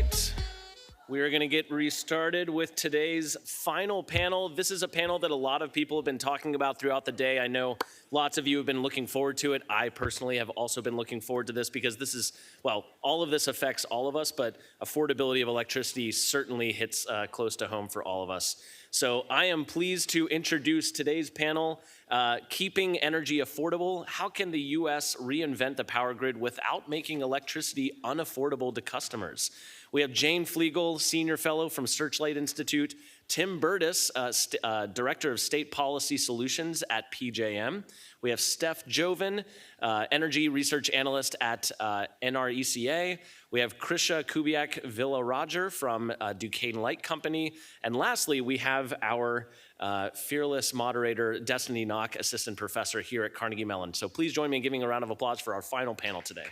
right. We are going to get restarted with today's final panel. This is a panel that a lot of people have been talking about throughout the day. I know lots of you have been looking forward to it. I personally have also been looking forward to this because this is, well, all of this affects all of us, but affordability of electricity certainly hits close to home for all of us. So I am pleased to introduce today's panel, Keeping Energy Affordable. How can the U.S. reinvent the power grid without making electricity unaffordable to customers? We have Jane Flegel, Senior Fellow from Searchlight Institute, Tim Burtis, Director of State Policy Solutions at PJM. We have Steph Joven, Energy Research Analyst at NRECA. We have Krisha Kubiak-Villa-Roger from Duquesne Light Company. And lastly, we have our fearless moderator, Destiny Knock, Assistant Professor here at Carnegie Mellon. So please join me in giving a round of applause for our final panel today.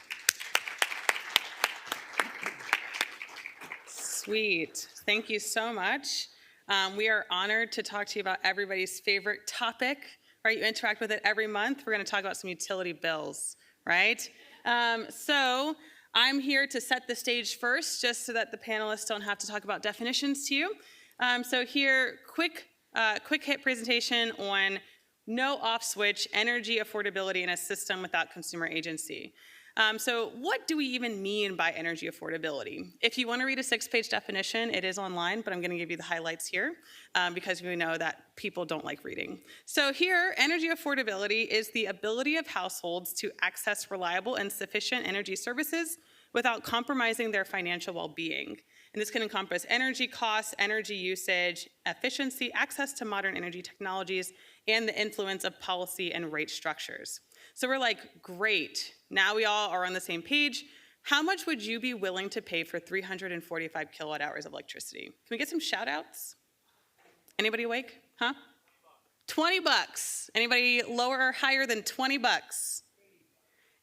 Sweet. Thank you so much. We are honored to talk to you about everybody's favorite topic, right? You interact with it every month. We're going to talk about some utility bills, right? So I'm here to set the stage first, just so that the panelists don't have to talk about definitions to you. So here, quick hit presentation on no off switch, energy affordability in a system without consumer agency. So what do we even mean by energy affordability? If you want to read a 6-page definition, it is online, but I'm going to give you the highlights here because we know that people don't like reading. So here, energy affordability is the ability of households to access reliable and sufficient energy services without compromising their financial well-being. And this can encompass energy costs, energy usage, efficiency, access to modern energy technologies, and the influence of policy and rate structures. So we're like, great, now we all are on the same page. How much would you be willing to pay for 345 kilowatt hours of electricity? Can we get some shout outs? Anybody awake? Huh? 20 bucks. Anybody lower or higher than 20 bucks?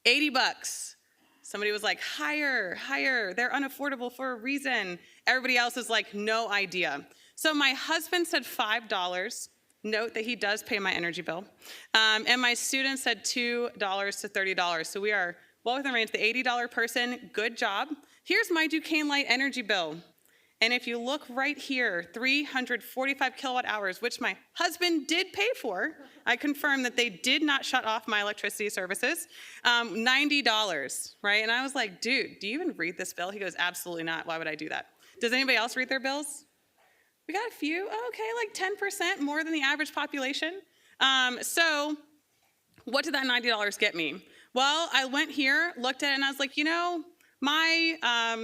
80 bucks. Somebody was like, higher, higher. They're unaffordable for a reason. Everybody else is like, no idea. So my husband said $5. Note that he does pay my energy bill. And my student said $2 to $30. So we are well within range. The $80 person, good job. Here's my Duquesne Light energy bill. And if you look right here, 345 kilowatt hours, which my husband did pay for. I confirm that they did not shut off my electricity services. $90, right? And I was like, dude, do you even read this bill? He goes, absolutely not. Why would I do that? Does anybody else read their bills? We got a few, okay, like 10% more than the average population. So what did that $90 get me? Well, I went here, looked at it, and I was like, you know, my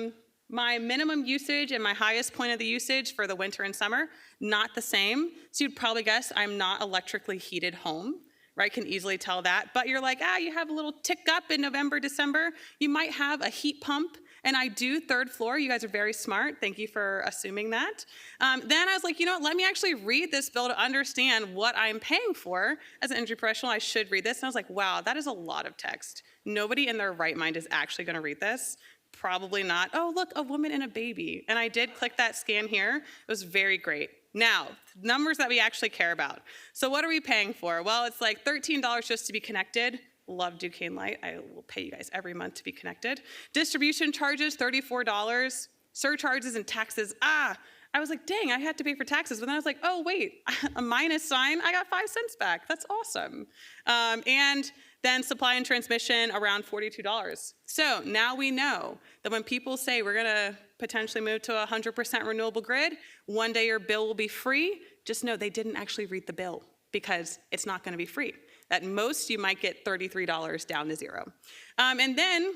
minimum usage and my highest point of the usage for the winter and summer, not the same. So you'd probably guess I'm not electrically heated home, right? Can easily tell that. But you're like, you have a little tick up in November, December. You might have a heat pump. And I do third floor. You guys are very smart. Thank you for assuming that. Then I was like, you know what? Let me actually read this bill to understand what I'm paying for. As an energy professional, I should read this. And I was like, wow, that is a lot of text. Nobody in their right mind is actually going to read this. Probably not. Oh, look, a woman and a baby. And I did click that scan here. It was very great. Now, numbers that we actually care about. So what are we paying for? Well, it's like $13 just to be connected. Love Duquesne Light. I will pay you guys every month to be connected. Distribution charges, $34. Surcharges and taxes. I was like, dang, I had to pay for taxes. But then I was like, oh, wait, a minus sign. I got 5 cents back. That's awesome. And then supply and transmission, around $42. So now we know that when people say we're going to potentially move to a 100% renewable grid, one day your bill will be free, just know they didn't actually read the bill because it's not going to be free. At most, you might get $33 down to zero. And then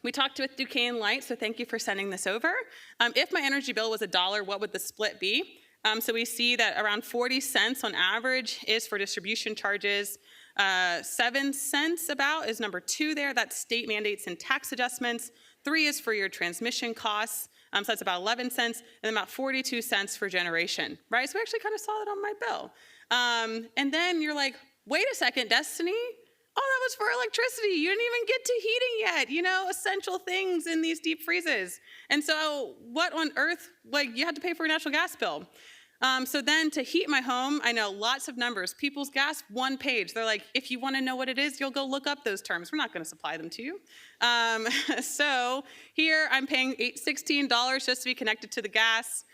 we talked with Duquesne Light, so thank you for sending this over. If my energy bill was $1, what would the split be? So we see that around 40 cents on average is for distribution charges. 7 cents about is number 2 there. That's state mandates and tax adjustments. 3 is for your transmission costs. So that's about 11 cents. And about 42 cents for generation, right? So we actually kind of saw that on my bill. And then you're like, wait a second, Destiny? Oh, that was for electricity. You didn't even get to heating yet. You know, essential things in these deep freezes. And so what on earth, like you had to pay for a natural gas bill. So then to heat my home, I know lots of numbers. People's Gas, one page. They're like, if you want to know what it is, you'll go look up those terms. We're not going to supply them to you. So here I'm paying $16 just to be connected to the gas.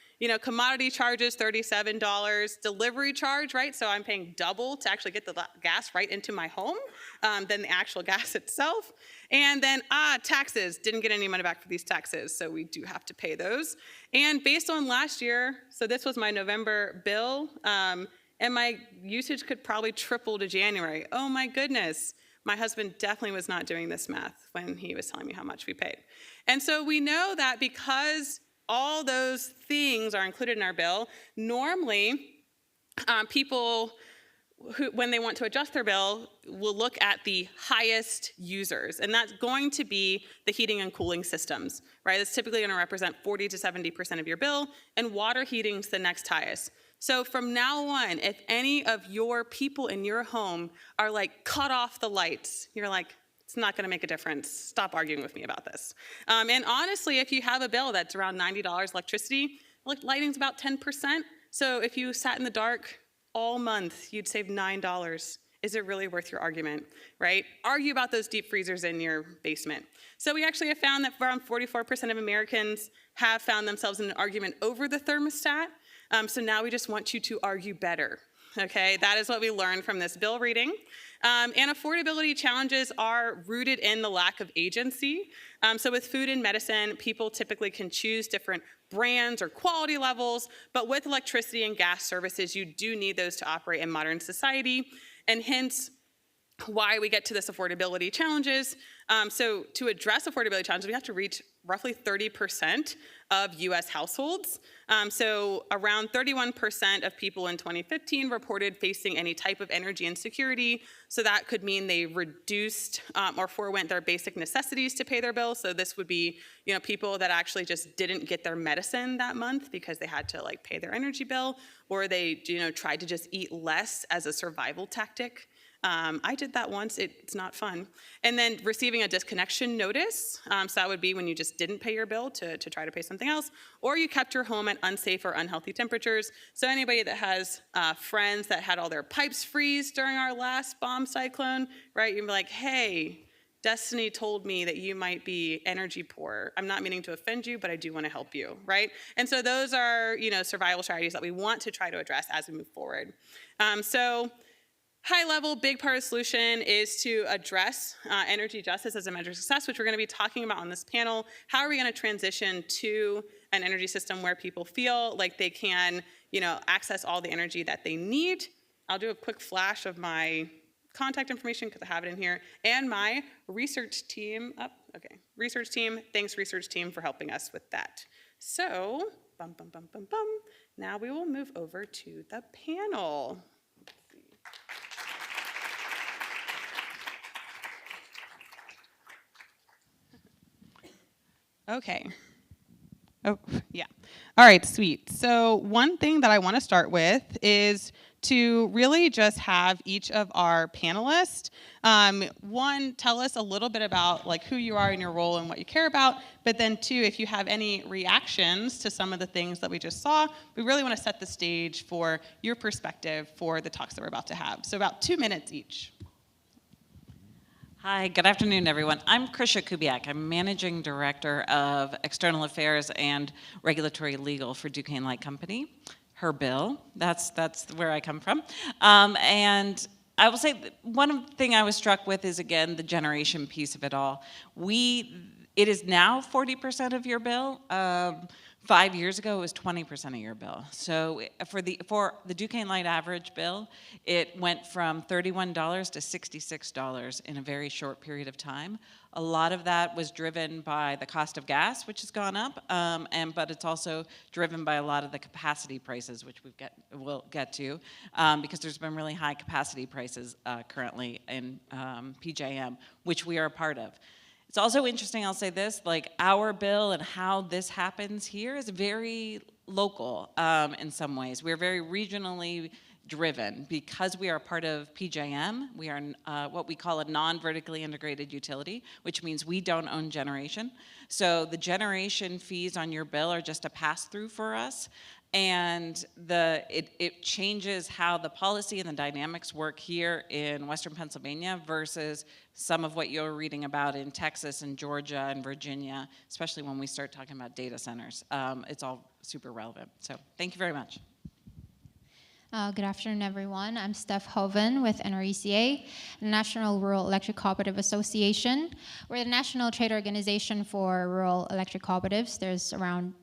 Commodity charges, $37. Delivery charge, right? So I'm paying double to actually get the gas right into my home than the actual gas itself. And then, taxes. Didn't get any money back for these taxes, so we do have to pay those. And based on last year, so this was my November bill, and my usage could probably triple to January. Oh my goodness. My husband definitely was not doing this math when he was telling me how much we paid. And so we know that because all those things are included in our bill, normally people who, when they want to adjust their bill, will look at the highest users, and that's going to be the heating and cooling systems, right? That's typically going to represent 40 to 70% of your bill, and water heating's the next highest. So from now on, if any of your people in your home are like, cut off the lights, you're like, it's not going to make a difference. Stop arguing with me about this. And honestly, if you have a bill that's around $90 electricity, lighting's about 10%. So if you sat in the dark all month, you'd save $9. Is it really worth your argument, right? Argue about those deep freezers in your basement. So we actually have found that around 44% of Americans have found themselves in an argument over the thermostat. So now we just want you to argue better. Okay, that is what we learned from this bill reading. And affordability challenges are rooted in the lack of agency. So with food and medicine, people typically can choose different brands or quality levels, but with electricity and gas services, you do need those to operate in modern society, and hence why we get to this affordability challenges. So to address affordability challenges, we have to reach roughly 30% of US households. So around 31% of people in 2015 reported facing any type of energy insecurity. So that could mean they reduced or forewent their basic necessities to pay their bills. So this would be, people that actually just didn't get their medicine that month because they had to pay their energy bill, or they, tried to just eat less as a survival tactic. I did that once. It's not fun. And then receiving a disconnection notice. So that would be when you just didn't pay your bill to try to pay something else, or you kept your home at unsafe or unhealthy temperatures. So anybody that has friends that had all their pipes freeze during our last bomb cyclone, right? You'd be like, hey, Destiny told me that you might be energy poor. I'm not meaning to offend you, but I do want to help you, right? And so those are, survival strategies that we want to try to address as we move forward. High level, big part of the solution is to address energy justice as a measure of success, which we're going to be talking about on this panel. How are we going to transition to an energy system where people feel like they can, access all the energy that they need? I'll do a quick flash of my contact information because I have it in here, and my research team. Research team. Thanks, research team, for helping us with that. So, now we will move over to the panel. Okay. Oh, yeah. All right, sweet. So one thing that I want to start with is to really just have each of our panelists, one, tell us a little bit about who you are in your role and what you care about, but then two, if you have any reactions to some of the things that we just saw, we really want to set the stage for your perspective for the talks that we're about to have. So about 2 minutes each. Hi, good afternoon, everyone. I'm Krisha Kubiak. I'm Managing Director of External Affairs and Regulatory Legal for Duquesne Light Company. Her bill, that's where I come from. And I will say one thing I was struck with is, again, the generation piece of it all. It is now 40% of your bill. 5 years ago, it was 20% of your bill. So for the Duquesne Light average bill, it went from $31 to $66 in a very short period of time. A lot of that was driven by the cost of gas, which has gone up, but it's also driven by a lot of the capacity prices, which we'll get to, because there's been really high capacity prices currently in PJM, which we are a part of. It's also interesting, I'll say this, our bill and how this happens here is very local in some ways. We're very regionally driven. Because we are part of PJM, we are what we call a non-vertically integrated utility, which means we don't own generation. So the generation fees on your bill are just a pass-through for us. And it changes how the policy and the dynamics work here in Western Pennsylvania versus some of what you're reading about in Texas and Georgia and Virginia, especially when we start talking about data centers. It's all super relevant. So thank you very much. Good afternoon, everyone. I'm Steph Hoven with NRECA, the National Rural Electric Cooperative Association. We're the national trade organization for rural electric cooperatives. There's around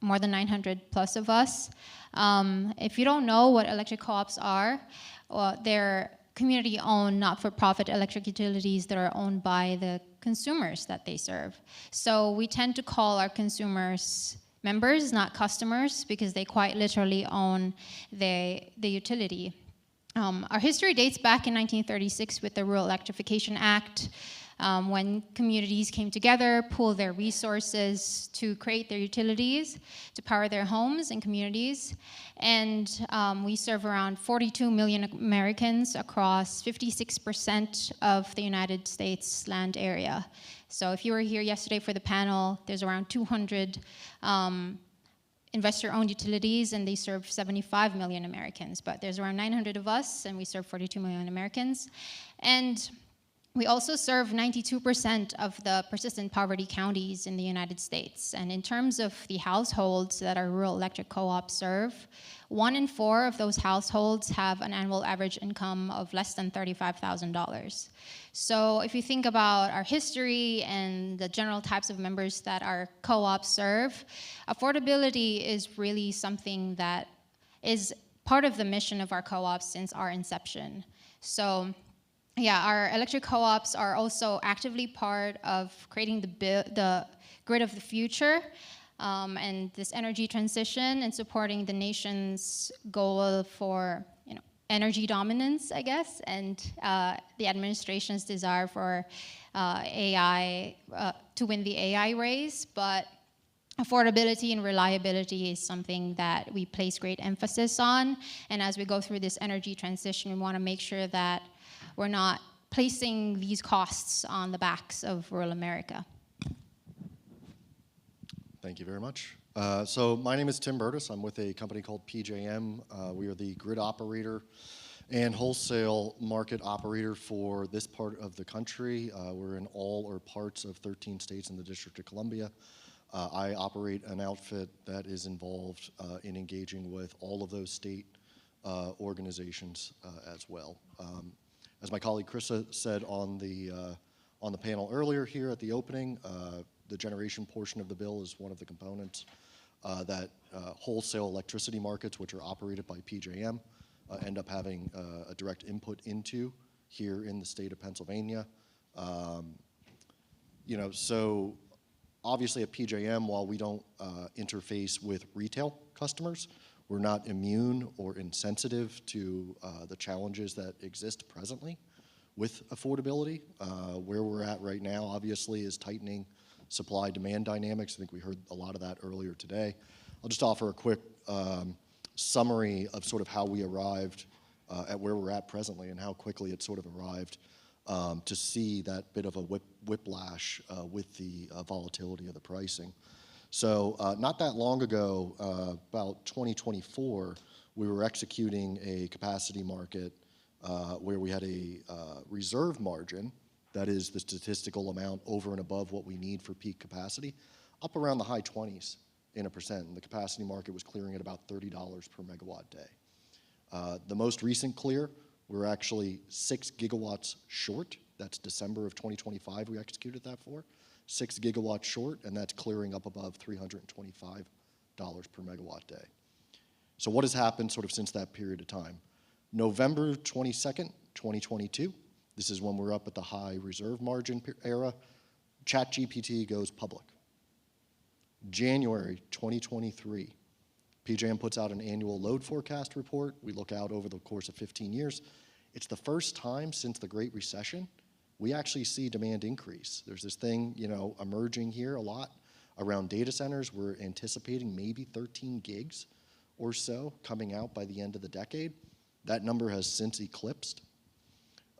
more than 900 plus of us. If you don't know what electric co-ops are, they're community-owned, not-for-profit electric utilities that are owned by the consumers that they serve. So we tend to call our consumers members, not customers, because they quite literally own the utility. Our history dates back in 1936 with the Rural Electrification Act, when communities came together, pooled their resources to create their utilities, to power their homes and communities. And we serve around 42 million Americans across 56% of the United States land area. So if you were here yesterday for the panel, there's around 200 investor-owned utilities, and they serve 75 million Americans. But there's around 900 of us, and we serve 42 million Americans. And we also serve 92% of the persistent poverty counties in the United States. And in terms of the households that our rural electric co-ops serve, 1 in 4 of those households have an annual average income of less than $35,000. So if you think about our history and the general types of members that our co-ops serve, affordability is really something that is part of the mission of our co-ops since our inception. So yeah, our electric co-ops are also actively part of creating the grid of the future, and this energy transition, and supporting the nation's goal for energy dominance, I guess, and the administration's desire for AI, to win the AI race. But affordability and reliability is something that we place great emphasis on. And as we go through this energy transition, we want to make sure that we're not placing these costs on the backs of rural America. Thank you very much. So my name is Tim Burtis. I'm with a company called PJM. We are the grid operator and wholesale market operator for this part of the country. We're in all or parts of 13 states in the District of Columbia. I operate an outfit that is involved in engaging with all of those state organizations as well. As my colleague Krista said on the panel earlier here at the opening, the generation portion of the bill is one of the components that wholesale electricity markets, which are operated by PJM, end up having a direct input into here in the state of Pennsylvania. So obviously at PJM, while we don't interface with retail customers, we're not immune or insensitive to the challenges that exist presently with affordability. Where we're at right now, obviously, is tightening supply-demand dynamics. I think we heard a lot of that earlier today. I'll just offer a quick summary of sort of how we arrived at where we're at presently and how quickly it sort of arrived to see that bit of a whiplash with the volatility of the pricing. So not that long ago, about 2024, we were executing a capacity market where we had a reserve margin, that is the statistical amount over and above what we need for peak capacity, up around the high 20s in a percent. And the capacity market was clearing at about $30 per megawatt day. The most recent clear, we're actually 6 gigawatts short. That's December of 2025 we executed that for. 6 gigawatts short, and that's clearing up above $325 per megawatt day. So what has happened sort of since that period of time? November 22nd, 2022, this is when we're up at the high reserve margin era, ChatGPT goes public. January 2023, PJM puts out an annual load forecast report. We look out over the course of 15 years. It's the first time since the Great Recession we actually see demand increase. There's this thing, emerging here a lot around data centers. We're anticipating maybe 13 gigs or so coming out by the end of the decade. That number has since eclipsed.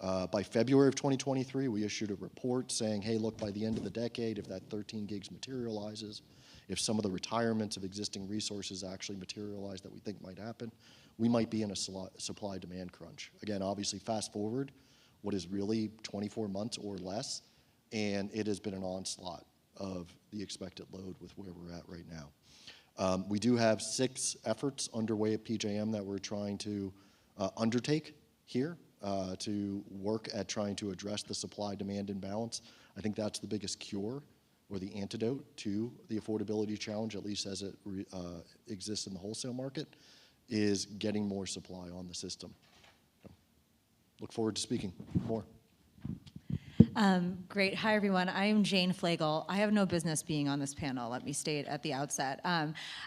By February of 2023, we issued a report saying, hey, look, by the end of the decade, if that 13 gigs materializes, if some of the retirements of existing resources actually materialize that we think might happen, we might be in a supply-demand crunch. Again, obviously, fast forward what is really 24 months or less, and it has been an onslaught of the expected load with where we're at right now. We do have 6 efforts underway at PJM that we're trying to undertake here to work at trying to address the supply-demand imbalance. I think that's the biggest cure or the antidote to the affordability challenge, at least as it exists in the wholesale market, is getting more supply on the system. Look forward to speaking more. Great. Hi, everyone. I am Jane Flagel. I have no business being on this panel, let me state at the outset.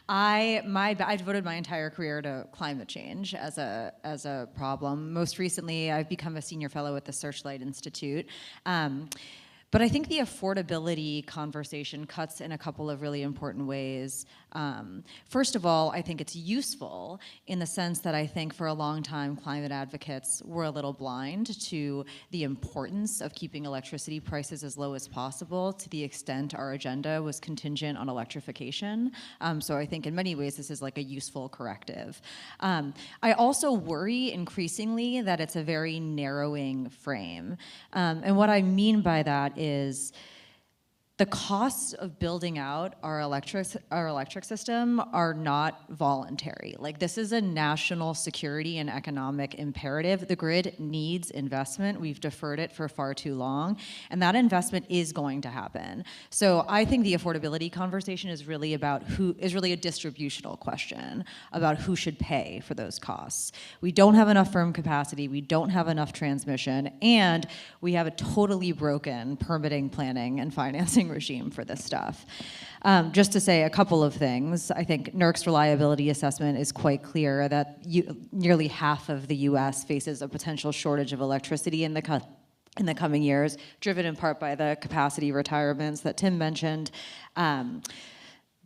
I devoted my entire career to climate change as a problem. Most recently, I've become a senior fellow at the Searchlight Institute. But I think the affordability conversation cuts in a couple of really important ways. First of all, I think it's useful in the sense that I think for a long time, climate advocates were a little blind to the importance of keeping electricity prices as low as possible to the extent our agenda was contingent on electrification. So I think in many ways, this is like a useful corrective. I also worry increasingly that it's a very narrowing frame. And what I mean by that is the costs of building out our electric system are not voluntary. Like, this is a national security and economic imperative. The grid needs investment. We've deferred it for far too long, and that investment is going to happen. So I think the affordability conversation is really about a distributional question about who should pay for those costs. We don't have enough firm capacity, we don't have enough transmission, and we have a totally broken permitting, planning, and financing regime for this stuff. Just to say a couple of things, I think NERC's reliability assessment is quite clear that nearly half of the US faces a potential shortage of electricity in the coming years, driven in part by the capacity retirements that Tim mentioned.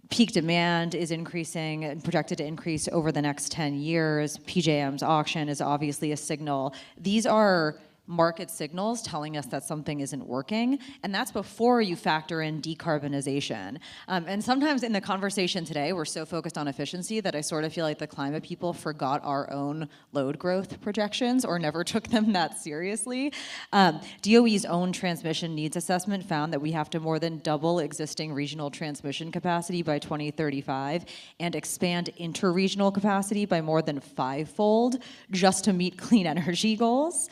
Peak demand is increasing and projected to increase over the next 10 years. PJM's auction is obviously a signal. These are market signals telling us that something isn't working, and that's before you factor in decarbonization. And sometimes in the conversation today, we're so focused on efficiency that I sort of feel like the climate people forgot our own load growth projections or never took them that seriously. DOE's own transmission needs assessment found that we have to more than double existing regional transmission capacity by 2035 and expand interregional capacity by more than 5-fold just to meet clean energy goals.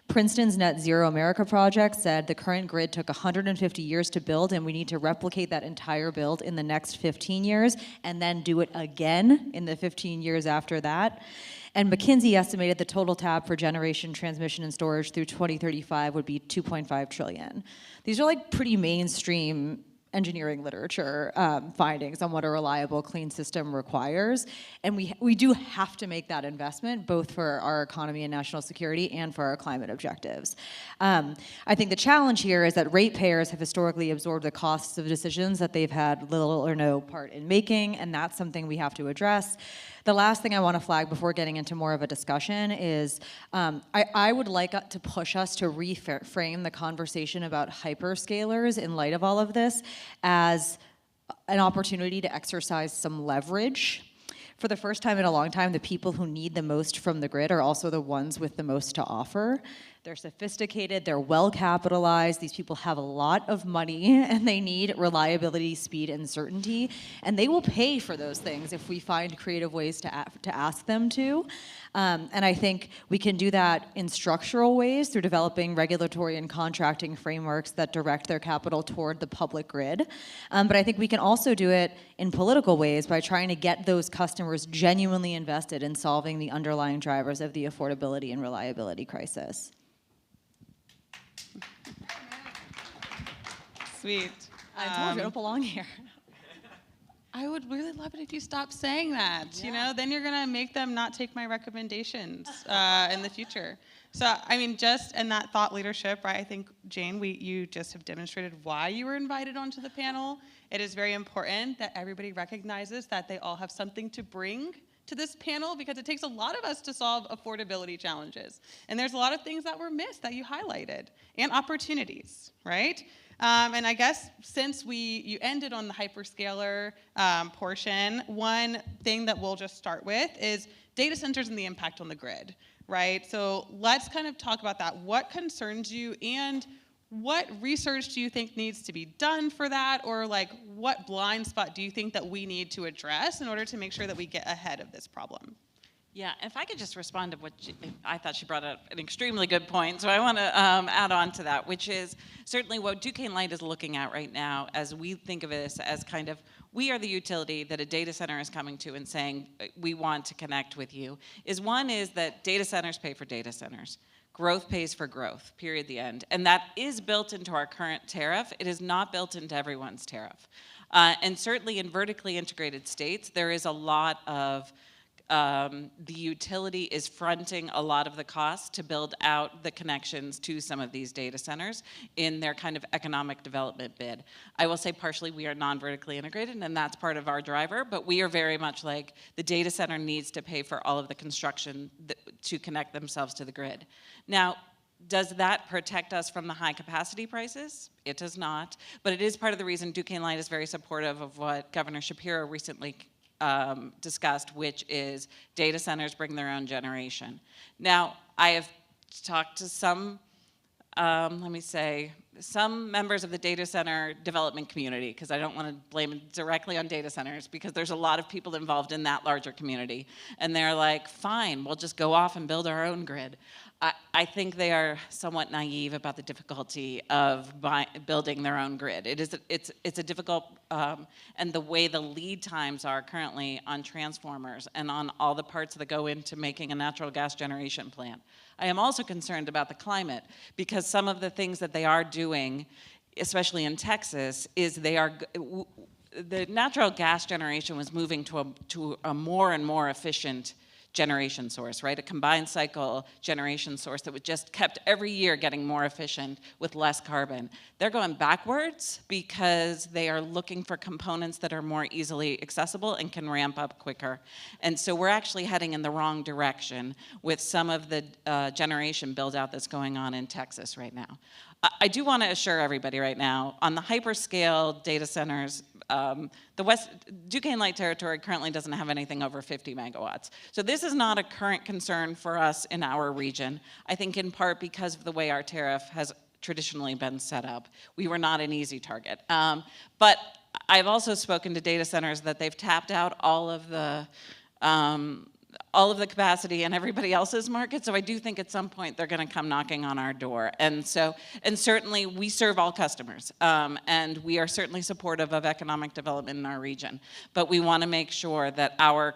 Princeton's Net Zero America project said the current grid took 150 years to build, and we need to replicate that entire build in the next 15 years and then do it again in the 15 years after that. And McKinsey estimated the total tab for generation, transmission, and storage through 2035 would be $2.5 trillion. These are like pretty mainstream engineering literature findings on what a reliable, clean system requires. And we do have to make that investment, both for our economy and national security and for our climate objectives. I think the challenge here is that ratepayers have historically absorbed the costs of decisions that they've had little or no part in making, and that's something we have to address. The last thing I want to flag before getting into more of a discussion is I would like to push us to reframe the conversation about hyperscalers in light of all of this as an opportunity to exercise some leverage. For the first time in a long time, the people who need the most from the grid are also the ones with the most to offer. They're sophisticated, they're well capitalized, these people have a lot of money, and they need reliability, speed, and certainty. And they will pay for those things if we find creative ways to ask them to. And I think we can do that in structural ways through developing regulatory and contracting frameworks that direct their capital toward the public grid. But I think we can also do it in political ways by trying to get those customers genuinely invested in solving the underlying drivers of the affordability and reliability crisis. Sweet. I told you I don't belong here. I would really love it if you stopped saying that. Yeah. You know, then you're gonna make them not take my recommendations in the future. So, I mean, just in that thought leadership, right? I think, Jane, you just have demonstrated why you were invited onto the panel. It is very important that everybody recognizes that they all have something to bring to this panel because it takes a lot of us to solve affordability challenges. And there's a lot of things that were missed that you highlighted, and opportunities, right? And I guess since you ended on the hyperscaler portion, one thing that we'll just start with is data centers and the impact on the grid, right? So let's kind of talk about that. What concerns you, and what research do you think needs to be done for that? Or like, what blind spot do you think that we need to address in order to make sure that we get ahead of this problem? Yeah, if I could just respond to what I thought she brought up an extremely good point, so I want to add on to that, which is certainly what Duquesne Light is looking at right now, as we think of this as kind of, we are the utility that a data center is coming to and saying, we want to connect with you, is one is that data centers pay for data centers. Growth pays for growth, period, the end. And that is built into our current tariff. It is not built into everyone's tariff. And certainly in vertically integrated states, there is a lot of the utility is fronting a lot of the costs to build out the connections to some of these data centers in their kind of economic development bid. I will say partially we are non-vertically integrated, and that's part of our driver, but we are very much like the data center needs to pay for all of the construction to connect themselves to the grid. Now, does that protect us from the high capacity prices? It does not, but it is part of the reason Duquesne Light is very supportive of what Governor Shapiro recently discussed, which is data centers bring their own generation. Now, I have talked to some, some members of the data center development community, because I don't want to blame it directly on data centers, because there's a lot of people involved in that larger community. And they're like, fine, we'll just go off and build our own grid. I think they are somewhat naive about the difficulty of building their own grid. It's a difficult, and the way the lead times are currently on transformers and on all the parts that go into making a natural gas generation plant. I am also concerned about the climate, because some of the things that they are doing, especially in Texas, is the natural gas generation was moving to a more and more efficient generation source, right? A combined cycle generation source that would just kept every year getting more efficient with less carbon. They're going backwards because they are looking for components that are more easily accessible and can ramp up quicker. And so we're actually heading in the wrong direction with some of the generation build out that's going on in Texas right now. I do want to assure everybody right now, on the hyperscale data centers, the Duquesne Light territory currently doesn't have anything over 50 megawatts. So this is not a current concern for us in our region, I think in part because of the way our tariff has traditionally been set up. We were not an easy target. But I've also spoken to data centers that they've tapped out all of the capacity in everybody else's market. So I do think at some point they're going to come knocking on our door. And certainly we serve all customers, and we are certainly supportive of economic development in our region. But we want to make sure that our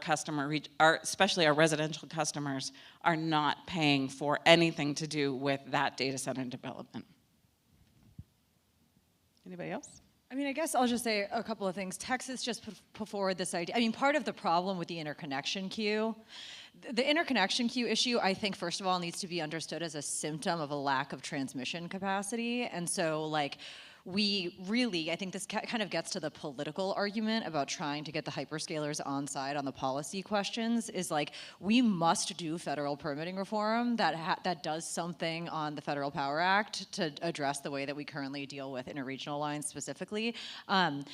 especially our residential customers, are not paying for anything to do with that data center development. Anybody else? I mean, I guess I'll just say a couple of things. Texas just put forward this idea. I mean, part of the problem with the interconnection queue, the interconnection queue issue, I think, first of all, needs to be understood as a symptom of a lack of transmission capacity. And so, like, I think this kind of gets to the political argument about trying to get the hyperscalers on side on the policy questions, is like, we must do federal permitting reform that does something on the Federal Power Act to address the way that we currently deal with interregional lines specifically. And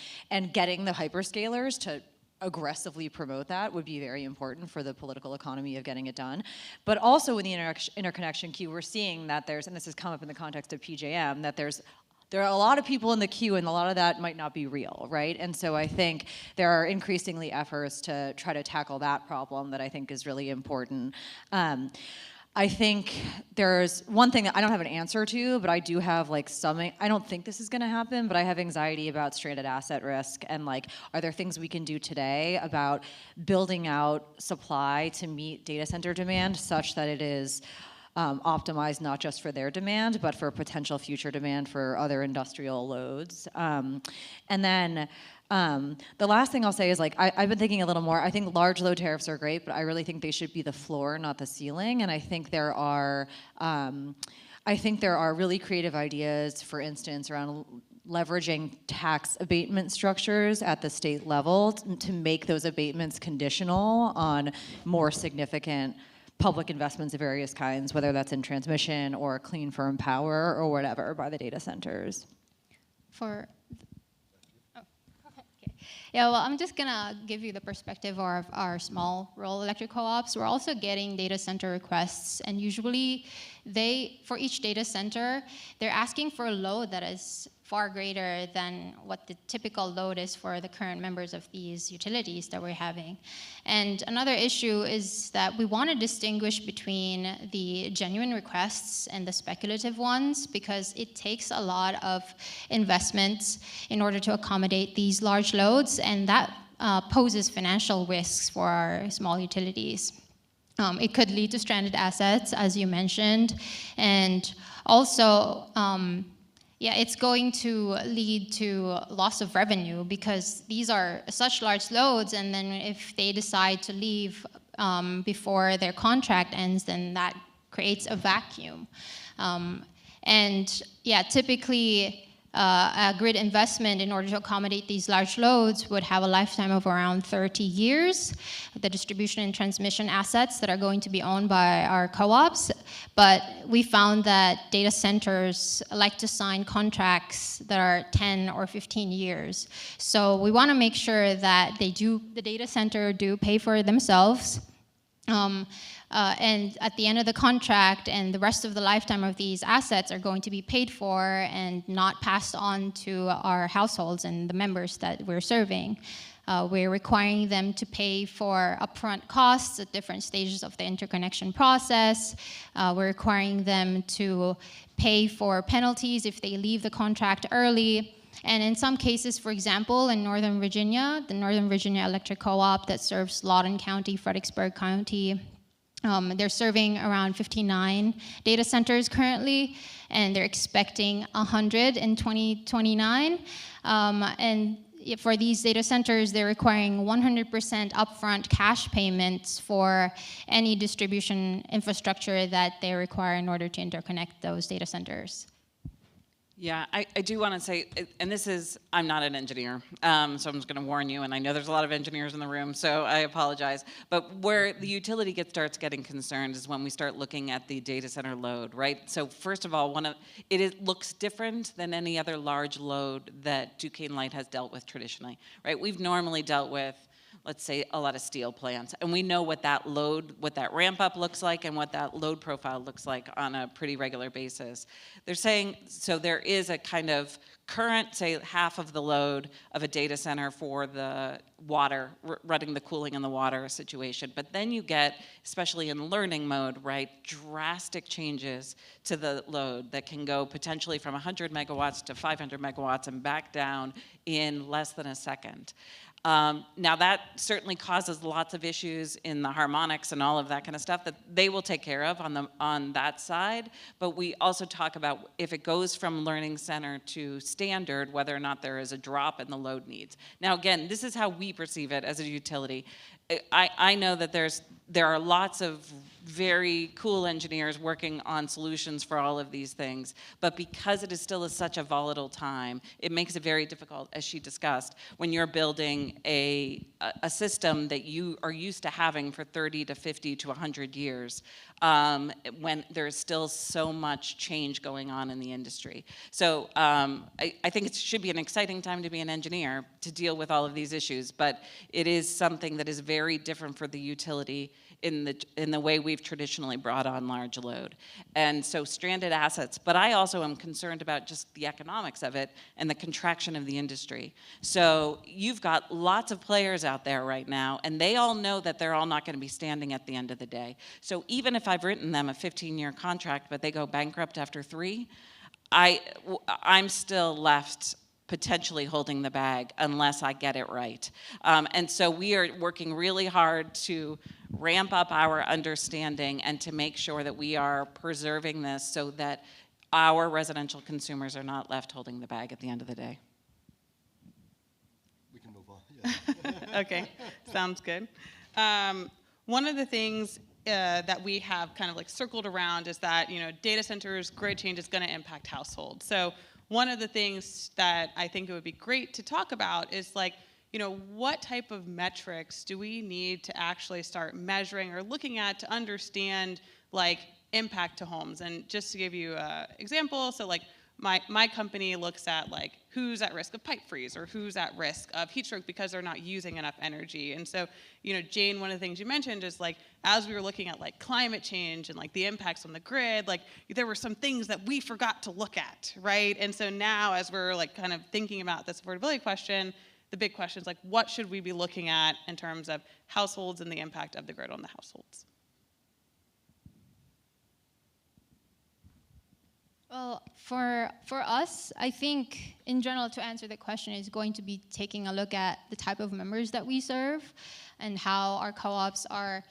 getting the hyperscalers to aggressively promote that would be very important for the political economy of getting it done. But also in the interconnection queue, we're seeing that and this has come up in the context of PJM, that there are a lot of people in the queue, and a lot of that might not be real, right? And so I think there are increasingly efforts to try to tackle that problem that I think is really important. I think there's one thing that I don't have an answer to, but I do have I don't think this is gonna happen, but I have anxiety about stranded asset risk, and are there things we can do today about building out supply to meet data center demand such that it is optimized not just for their demand, but for potential future demand for other industrial loads. And then the last thing I'll say is I've been thinking a little more. I think large load tariffs are great, but I really think they should be the floor, not the ceiling. And I think there are really creative ideas, for instance, around leveraging tax abatement structures at the state level to make those abatements conditional on more significant public investments of various kinds, whether that's in transmission or clean firm power or whatever by the data centers. For Yeah, well, I'm just gonna give you the perspective of our small rural electric co-ops. We're also getting data center requests, and usually for each data center, they're asking for a load that is far greater than what the typical load is for the current members of these utilities that we're having. And another issue is that we want to distinguish between the genuine requests and the speculative ones, because it takes a lot of investments in order to accommodate these large loads, and that poses financial risks for our small utilities. It could lead to stranded assets, as you mentioned, and also it's going to lead to loss of revenue, because these are such large loads, and then if they decide to leave before their contract ends, then that creates a vacuum. Typically a grid investment in order to accommodate these large loads would have a lifetime of around 30 years, the distribution and transmission assets that are going to be owned by our co-ops. But we found that data centers like to sign contracts that are 10 or 15 years. So we want to make sure that the data center do pay for themselves. And at the end of the contract and the rest of the lifetime of these assets are going to be paid for and not passed on to our households and the members that we're serving. We're requiring them to pay for upfront costs at different stages of the interconnection process. We're requiring them to pay for penalties if they leave the contract early. And in some cases, for example, in Northern Virginia, the Northern Virginia Electric Co-op that serves Loudoun County, Fredericksburg County, they're serving around 59 data centers currently, and they're expecting 100 in 2029. And for these data centers, they're requiring 100% upfront cash payments for any distribution infrastructure that they require in order to interconnect those data centers. Yeah, I do want to say, and I'm not an engineer, so I'm just going to warn you, and I know there's a lot of engineers in the room, so I apologize. But where the utility starts getting concerned is when we start looking at the data center load, right? So first of all, it looks different than any other large load that Duquesne Light has dealt with traditionally, right? We've normally dealt with, let's say, a lot of steel plants, and we know what that ramp up looks like and what that load profile looks like on a pretty regular basis. They're saying, so there is a kind of current, say, half of the load of a data center for the water, running the cooling and the water situation. But then you get, especially in learning mode, right, drastic changes to the load that can go potentially from 100 megawatts to 500 megawatts and back down in less than a second. Now that certainly causes lots of issues in the harmonics and all of that kind of stuff that they will take care of on that side. But we also talk about if it goes from learning center to standard, whether or not there is a drop in the load needs. Now again, this is how we perceive it as a utility. I know that there are lots of very cool engineers working on solutions for all of these things, but because it is still such a volatile time, it makes it very difficult, as she discussed, when you're building a system that you are used to having for 30 to 50 to 100 years, when there's still so much change going on in the industry. So I think it should be an exciting time to be an engineer to deal with all of these issues, but it is something that is very different for the utility in the way we've traditionally brought on large load. And so stranded assets, but I also am concerned about just the economics of it and the contraction of the industry. So you've got lots of players out there right now, and they all know that they're all not going to be standing at the end of the day. So even if I've written them a 15-year contract, but they go bankrupt after 3, I'm still left potentially holding the bag unless I get it right. And so we are working really hard to ramp up our understanding and to make sure that we are preserving this so that our residential consumers are not left holding the bag at the end of the day. We can move on. Yeah. Okay, sounds good. One of the things that we have kind of like circled around is that, data centers, grid change is going to impact households. So one of the things that I think it would be great to talk about is like, what type of metrics do we need to actually start measuring or looking at to understand like impact to homes? And just to give you an example, so like my company looks at like who's at risk of pipe freeze or who's at risk of heat stroke because they're not using enough energy. And so, Jane, one of the things you mentioned is like, as we were looking at like climate change and like the impacts on the grid, like there were some things that we forgot to look at, right? And so now as we're like kind of thinking about this affordability question, the big question is like, what should we be looking at in terms of households and the impact of the grid on the households? Well, for us, I think in general to answer the question is going to be taking a look at the type of members that we serve and how our co-ops are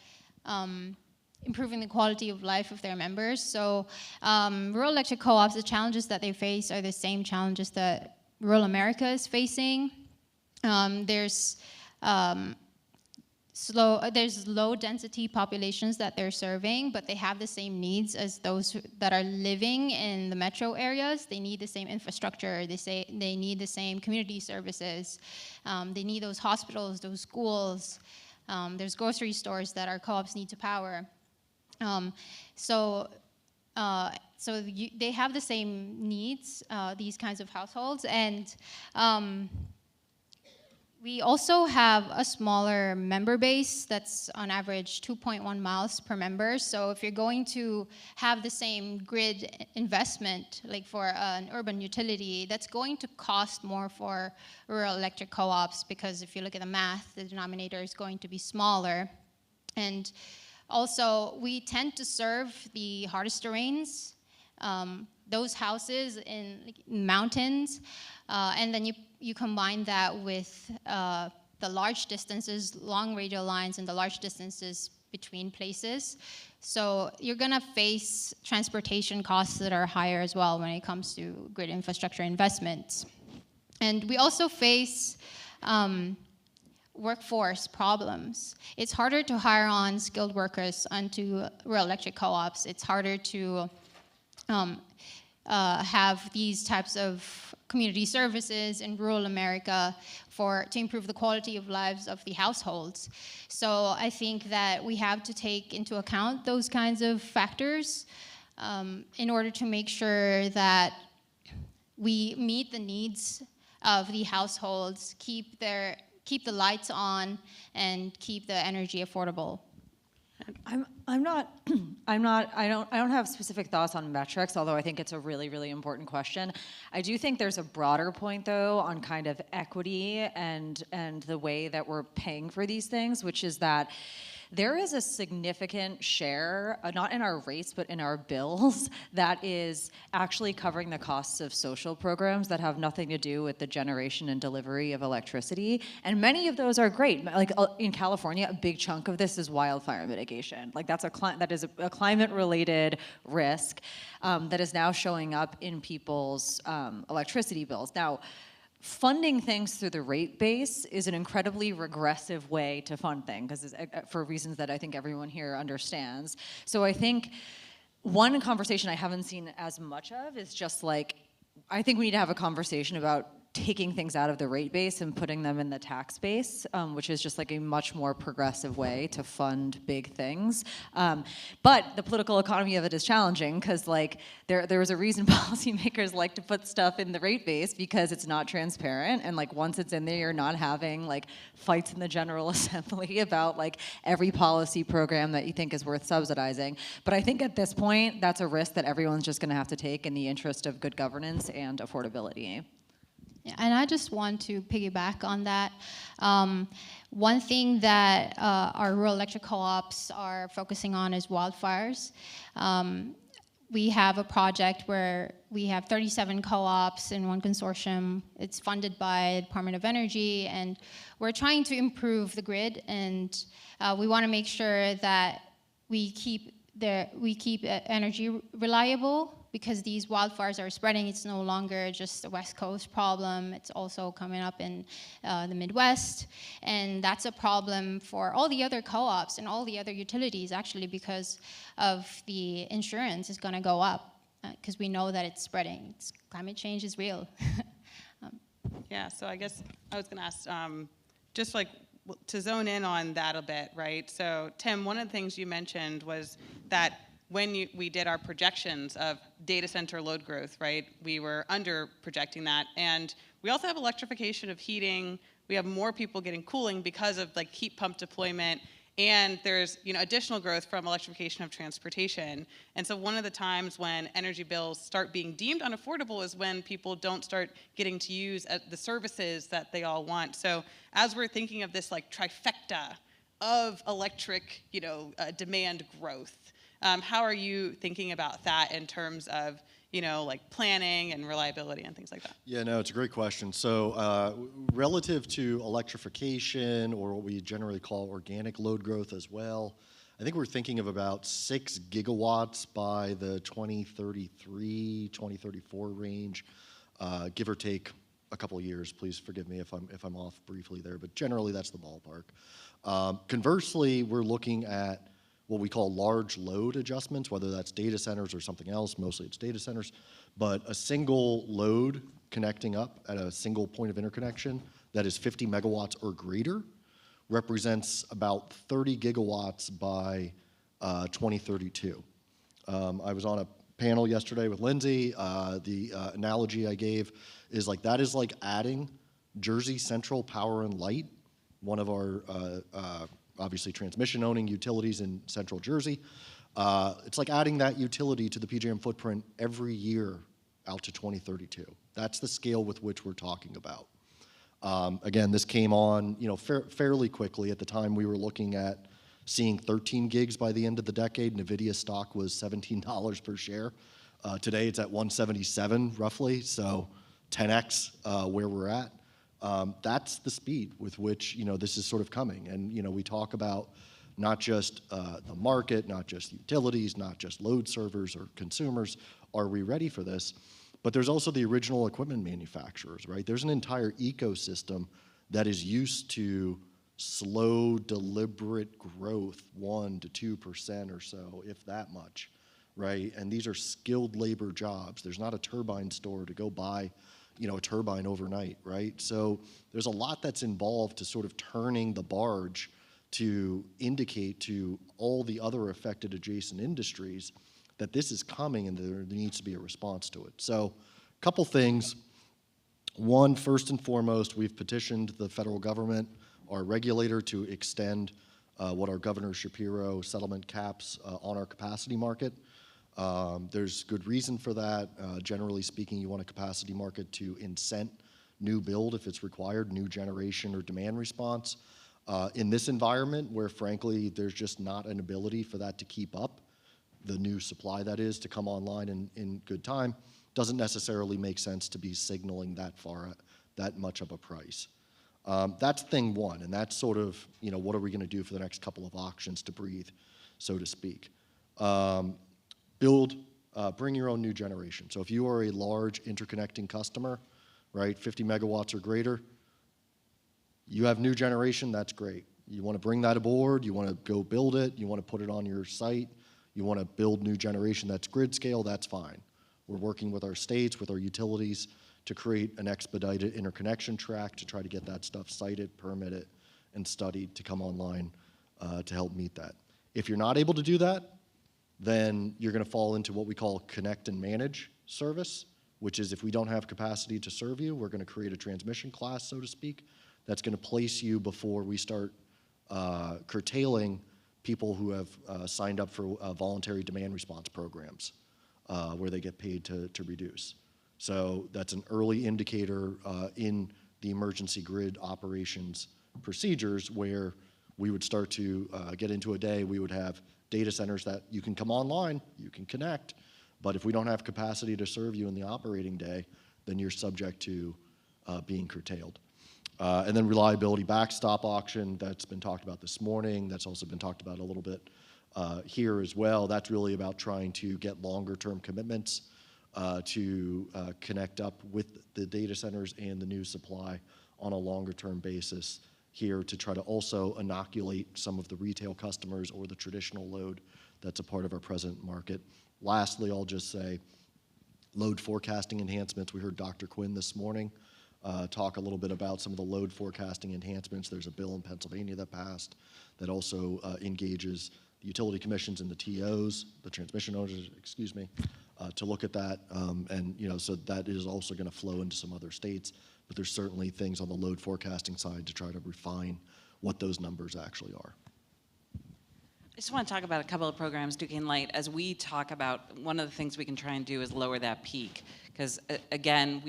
improving the quality of life of their members. So rural electric co-ops, the challenges that they face are the same challenges that rural America is facing. There's low density populations that they're serving, but they have the same needs as those that are living in the metro areas. They need the same infrastructure. They need the same community services. They need those hospitals, those schools. There's grocery stores that our co-ops need to power. They have the same needs, these kinds of households, and we also have a smaller member base that's on average 2.1 miles per member. So if you're going to have the same grid investment, like for an urban utility, that's going to cost more for rural electric co-ops, because if you look at the math, the denominator is going to be smaller. And also, we tend to serve the hardest terrains, those houses in mountains, and then you combine that with the large distances, long radial lines, and the large distances between places. So you're gonna face transportation costs that are higher as well when it comes to grid infrastructure investments. And we also face workforce problems. It's harder to hire on skilled workers onto rural electric co-ops. It's harder to have these types of community services in rural America to improve the quality of lives of the households. So I think that we have to take into account those kinds of factors in order to make sure that we meet the needs of the households, keep the lights on, and keep the energy affordable. I don't have specific thoughts on metrics, although I think it's a really, really important question. I do think there's a broader point, though, on kind of equity and the way that we're paying for these things, which is that there is a significant share, not in our rates, but in our bills, that is actually covering the costs of social programs that have nothing to do with the generation and delivery of electricity. And many of those are great. Like in California, a big chunk of this is wildfire mitigation. Like that is a climate-related risk that is now showing up in people's electricity bills. Now, funding things through the rate base is an incredibly regressive way to fund things, because for reasons that I think everyone here understands. So I think one conversation I haven't seen as much of is just like, I think we need to have a conversation about taking things out of the rate base and putting them in the tax base, which is just like a much more progressive way to fund big things. But the political economy of it is challenging, because like there was a reason policymakers like to put stuff in the rate base, because it's not transparent, and like once it's in there, you're not having like fights in the General Assembly about like every policy program that you think is worth subsidizing. But I think at this point, that's a risk that everyone's just gonna have to take in the interest of good governance and affordability. Yeah, and I just want to piggyback on that. One thing that our rural electric co-ops are focusing on is wildfires. We have a project where we have 37 co-ops in one consortium. It's funded by the Department of Energy, and we're trying to improve the grid, and we want to make sure that we keep energy reliable, because these wildfires are spreading. It's no longer just a West Coast problem. It's also coming up in the Midwest. And that's a problem for all the other co-ops and all the other utilities, actually, because of the insurance is gonna go up. because we know that it's spreading. Climate change is real. Yeah, so I guess I was going to ask, just like to zone in on that a bit, right? So Tim, one of the things you mentioned was that when we did our projections of data center load growth, right, we were under projecting that. And we also have electrification of heating. We have more people getting cooling because of like heat pump deployment. And there's additional growth from electrification of transportation. And so one of the times when energy bills start being deemed unaffordable is when people don't start getting to use the services that they all want. So as we're thinking of this like trifecta of electric demand growth, how are you thinking about that in terms of like planning and reliability and things like that? Yeah, no, it's a great question. So relative to electrification, or what we generally call organic load growth as well, I think we're thinking of about 6 gigawatts by the 2033, 2034 range, give or take a couple of years. Please forgive me if I'm off briefly there, but generally that's the ballpark. Conversely, we're looking at what we call large load adjustments, whether that's data centers or something else. Mostly it's data centers, but a single load connecting up at a single point of interconnection that is 50 megawatts or greater represents about 30 gigawatts by 2032. I was on a panel yesterday with Lindsay. The analogy I gave is like that is like adding Jersey Central Power and Light, one of our obviously transmission-owning utilities in central Jersey. It's like adding that utility to the PJM footprint every year out to 2032. That's the scale with which we're talking about. Again, this came on fairly quickly. At the time, we were looking at seeing 13 gigs by the end of the decade. NVIDIA stock was $17 per share. Today, it's at 177 roughly, so 10x where we're at. That's the speed with which this is sort of coming. And we talk about not just the market, not just utilities, not just load servers or consumers. Are we ready for this? But there's also the original equipment manufacturers, right? There's an entire ecosystem that is used to slow, deliberate growth, 1% to 2% or so, if that much, right? And these are skilled labor jobs. There's not a turbine store to go buy a turbine overnight, right? So there's a lot that's involved to sort of turning the barge to indicate to all the other affected adjacent industries that this is coming and there needs to be a response to it. So a couple things. One, first and foremost, we've petitioned the federal government, our regulator, to extend what our Governor Shapiro settlement caps on our capacity market. There's good reason for that. Generally speaking, you want a capacity market to incent new build if it's required, new generation or demand response. In this environment where, frankly, there's just not an ability for that to keep up, the new supply that is to come online in good time, doesn't necessarily make sense to be signaling that much of a price. That's thing one, and that's sort of, what are we going to do for the next couple of auctions to breathe, so to speak. Bring your own new generation. So if you are a large interconnecting customer, right, 50 megawatts or greater, you have new generation, that's great. You want to bring that aboard, you want to go build it, you want to put it on your site, you want to build new generation that's grid scale, that's fine. We're working with our states, with our utilities to create an expedited interconnection track to try to get that stuff sited, permitted, and studied to come online to help meet that. If you're not able to do that, then you're going to fall into what we call connect and manage service, which is if we don't have capacity to serve you, we're going to create a transmission class, so to speak, that's going to place you before we start curtailing people who have signed up for voluntary demand response programs where they get paid to reduce. So that's an early indicator in the emergency grid operations procedures where we would start to get into a day, we would have data centers that you can come online, you can connect, but if we don't have capacity to serve you in the operating day, then you're subject to being curtailed. And then reliability backstop auction, that's been talked about this morning, that's also been talked about a little bit here as well. That's really about trying to get longer term commitments to connect up with the data centers and the new supply on a longer term basis here to try to also inoculate some of the retail customers or the traditional load that's a part of our present market. Lastly, I'll just say load forecasting enhancements. We heard Dr. Quinn this morning talk a little bit about some of the load forecasting enhancements. There's a bill in Pennsylvania that passed that also engages the utility commissions and the TOs, the transmission owners, excuse me, to look at that. And so that is also going to flow into some other states. But there's certainly things on the load forecasting side to try to refine what those numbers actually are. I just want to talk about a couple of programs, Duquesne Light. As we talk about, one of the things we can try and do is lower that peak. Because again,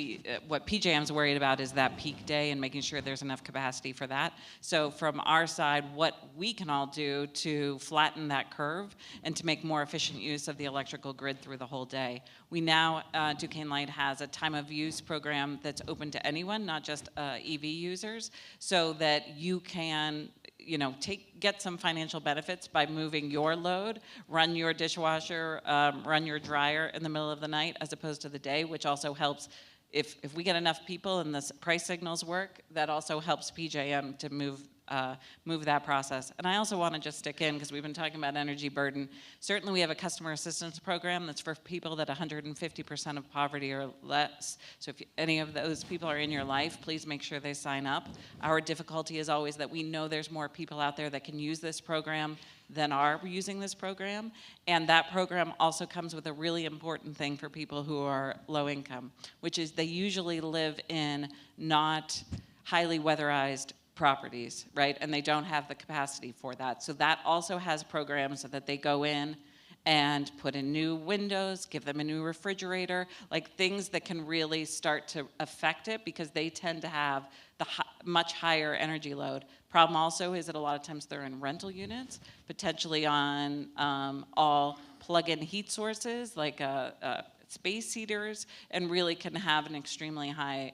what PJM's worried about is that peak day and making sure there's enough capacity for that. So from our side, what we can all do to flatten that curve and to make more efficient use of the electrical grid through the whole day. We now, Duquesne Light has a time of use program that's open to anyone, not just EV users, so that you can get some financial benefits by moving your load, run your dishwasher, run your dryer in the middle of the night as opposed to the day, which also helps if we get enough people and the price signals work, that also helps PJM to move that process. And I also want to just stick in, because we've been talking about energy burden. Certainly we have a customer assistance program that's for people that 150% of poverty or less. So if any of those people are in your life, please make sure they sign up. Our difficulty is always that we know there's more people out there that can use this program than are using this program. And that program also comes with a really important thing for people who are low income, which is they usually live in not highly weatherized properties, right? And they don't have the capacity for that. So that also has programs so that they go in and put in new windows, give them a new refrigerator, like things that can really start to affect it, because they tend to have the much higher energy load. Problem also is that a lot of times they're in rental units, potentially on all plug-in heat sources like space heaters, and really can have an extremely high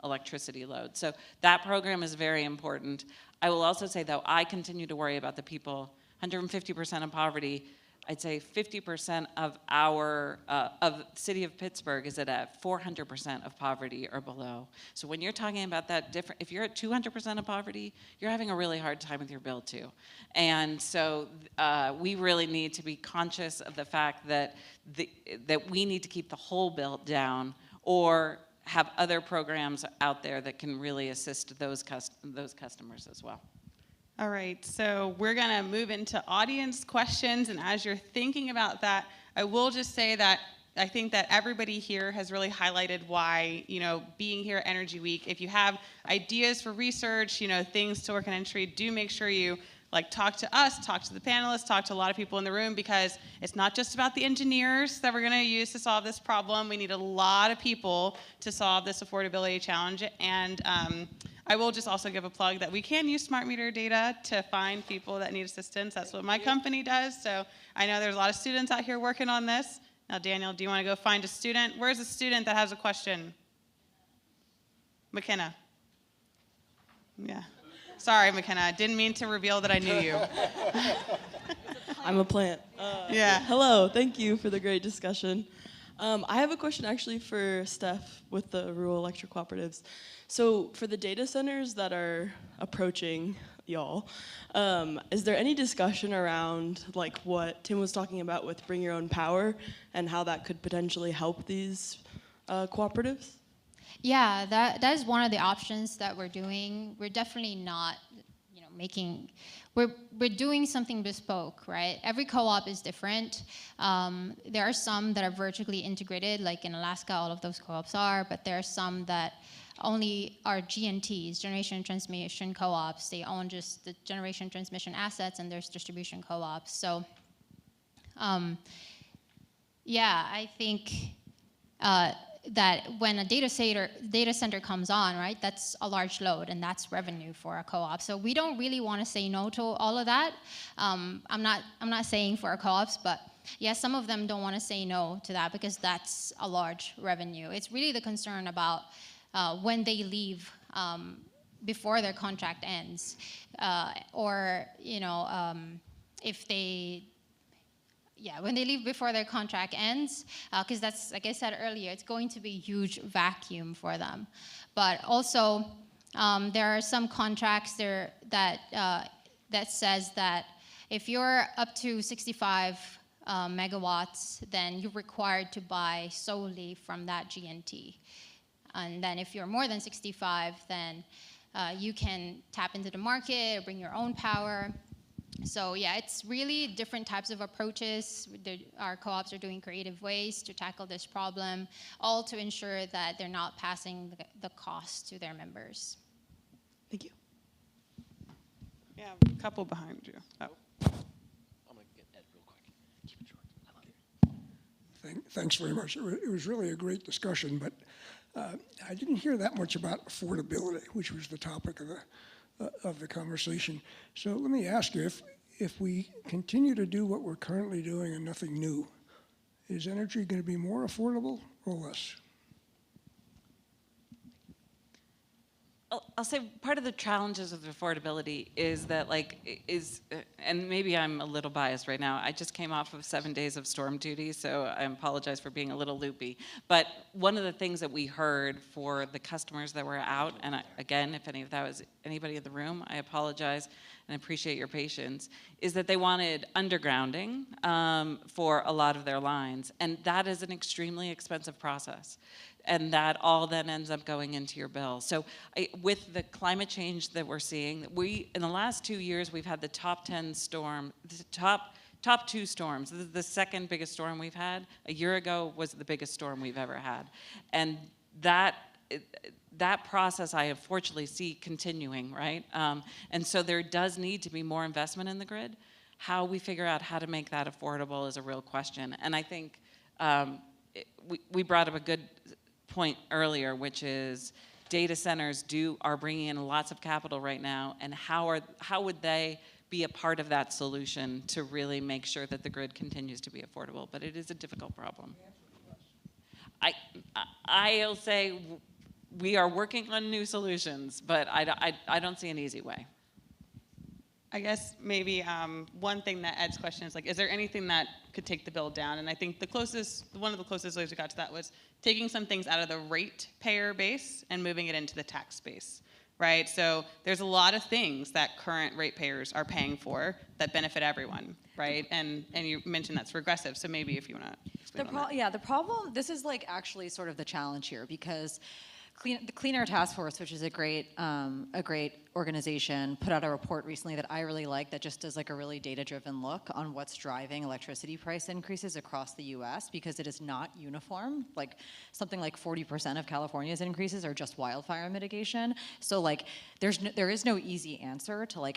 electricity load. So that program is very important. I will also say, though, I continue to worry about the people, 150% of poverty. I'd say 50% of our, of the city of Pittsburgh is at 400% of poverty or below. So when you're talking about that different, if you're at 200% of poverty, you're having a really hard time with your bill too. And so we really need to be conscious of the fact that that we need to keep the whole bill down, or have other programs out there that can really assist those customers as well. All right, so we're gonna move into audience questions, and as you're thinking about that, I will just say that I think that everybody here has really highlighted why, being here at Energy Week, if you have ideas for research, things to work on entry, do make sure you talk to us, talk to the panelists, talk to a lot of people in the room, because it's not just about the engineers that we're gonna use to solve this problem. We need a lot of people to solve this affordability challenge. And I will just also give a plug that we can use smart meter data to find people that need assistance. That's what my company does. So I know there's a lot of students out here working on this. Now, Daniel, do you want to go find a student? Where's a student that has a question? McKenna. Yeah. Sorry, McKenna. I didn't mean to reveal that I knew you. I'm a plant. Yeah. Hello. Thank you for the great discussion. I have a question actually for Steph with the rural electric cooperatives. So for the data centers that are approaching y'all, is there any discussion around what Tim was talking about with bring your own power and how that could potentially help these cooperatives? Yeah, that is one of the options that we're doing. We're definitely not, we're doing something bespoke, right? Every co-op is different. There are some that are vertically integrated, like in Alaska, all of those co-ops are, but there are some that only are GNTs, generation transmission co-ops. They own just the generation transmission assets, and there's distribution co-ops. So, yeah, I think that when a data center comes on, right, that's a large load, and that's revenue for a co-op. So we don't really want to say no to all of that. I'm not saying for our co-ops, but yeah, some of them don't want to say no to that because that's a large revenue. It's really the concern about when they leave before their contract ends, or if they. Yeah, when they leave before their contract ends, because that's, like I said earlier, it's going to be a huge vacuum for them. But also, there are some contracts there that says that if you're up to 65 megawatts, then you're required to buy solely from that GNT. And then if you're more than 65, then you can tap into the market or bring your own power. So yeah, it's really different types of approaches. Our co-ops are doing creative ways to tackle this problem, all to ensure that they're not passing the cost to their members. Thank you. Yeah, a couple behind you. Oh. I'm going to get Ed real quick. Keep it short. I love you. Thanks very much. It was really a great discussion, but I didn't hear that much about affordability, which was the topic of the conversation. So let me ask you, if we continue to do what we're currently doing and nothing new, is energy going to be more affordable or less? I'll say part of the challenges of affordability is that and maybe I'm a little biased right now. I just came off of 7 days of storm duty, so I apologize for being a little loopy. But one of the things that we heard for the customers that were out, and again, if any of that was anybody in the room, I apologize and appreciate your patience, is that they wanted undergrounding for a lot of their lines. And that is an extremely expensive process. And that all then ends up going into your bill. So with the climate change that we're seeing, in the last 2 years, we've had the top 10 storm, the top 2 storms. This is the second biggest storm we've had. A year ago was the biggest storm we've ever had. And that process I unfortunately see continuing, right? And so there does need to be more investment in the grid. How we figure out how to make that affordable is a real question. And I think we brought up a good point earlier, which is data centers are bringing in lots of capital right now, and how would they be a part of that solution to really make sure that the grid continues to be affordable? But it is a difficult problem. I'll say we are working on new solutions, but I don't see an easy way. I guess maybe one thing that Ed's question is is there anything that could take the bill down? And I think one of the closest ways we got to that was taking some things out of the ratepayer base and moving it into the tax base, right? So there's a lot of things that current ratepayers are paying for that benefit everyone, right? And you mentioned that's regressive, so maybe if you want to explain on that. The problem, this is actually sort of the challenge here, because the Clean Air Task Force, which is a great organization, put out a report recently that I really like that just does a really data-driven look on what's driving electricity price increases across the U.S. because it is not uniform. Something like 40% of California's increases are just wildfire mitigation. So there is no easy answer to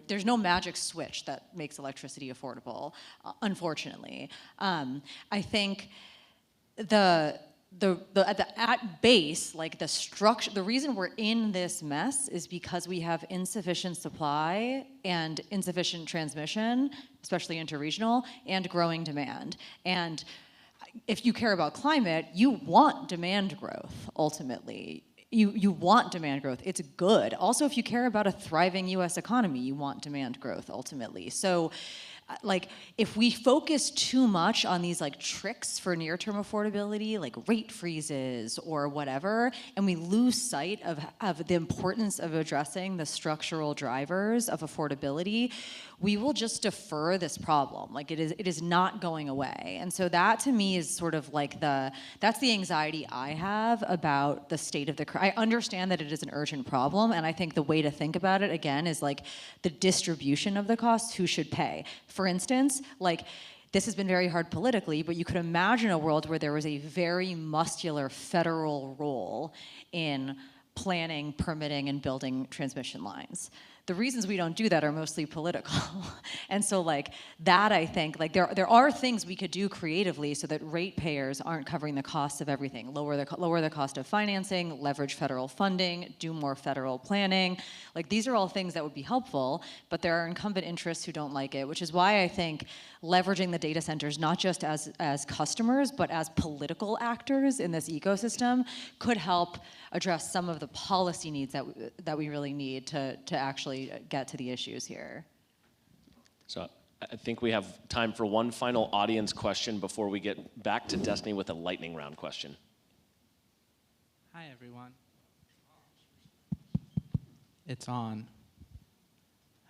there's no magic switch that makes electricity affordable, unfortunately. I think at base, the structure, the reason we're in this mess is because we have insufficient supply and insufficient transmission, especially interregional, and growing demand. And if you care about climate, you want demand growth, ultimately. You want demand growth. It's good. Also, if you care about a thriving U.S. economy, you want demand growth, ultimately. So if we focus too much on these tricks for near-term affordability, like rate freezes or whatever, and we lose sight of the importance of addressing the structural drivers of affordability, we will just defer this problem. It is not going away. And so that to me is sort of that's the anxiety I have about the state of I understand that it is an urgent problem, and I think the way to think about it again is the distribution of the costs, who should pay. For instance, this has been very hard politically, but you could imagine a world where there was a very muscular federal role in planning, permitting, and building transmission lines. The reasons we don't do that are mostly political. And so that I think, there are things we could do creatively so that ratepayers aren't covering the costs of everything. Lower the cost of financing, leverage federal funding, do more federal planning. These are all things that would be helpful, but there are incumbent interests who don't like it, which is why I think leveraging the data centers, not just as customers, but as political actors in this ecosystem, could help address some of the policy needs that we really need to actually get to the issues here. So I think we have time for one final audience question before we get back to Destiny with a lightning round question. Hi, everyone. It's on.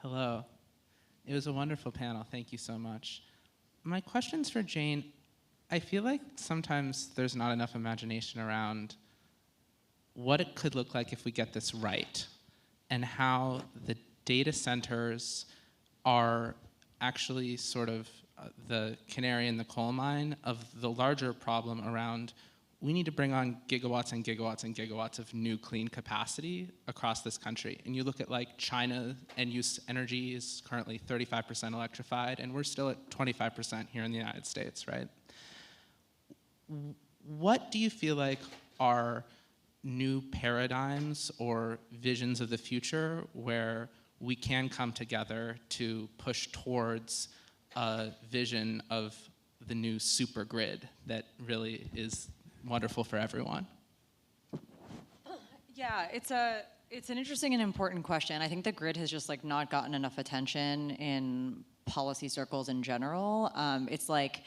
Hello. It was a wonderful panel. Thank you so much. My question's for Jane. I feel like sometimes there's not enough imagination around what it could look like if we get this right, and how the data centers are actually sort of the canary in the coal mine of the larger problem around we need to bring on gigawatts and gigawatts and gigawatts of new clean capacity across this country. And you look at like China, end-use energy is currently 35% electrified, and we're still at 25% here in the United States, right? What do you feel like are new paradigms or visions of the future where we can come together to push towards a vision of the new super grid that really is wonderful for everyone? Yeah, it's an interesting and important question. I think the grid has just like not gotten enough attention in policy circles in general. It's like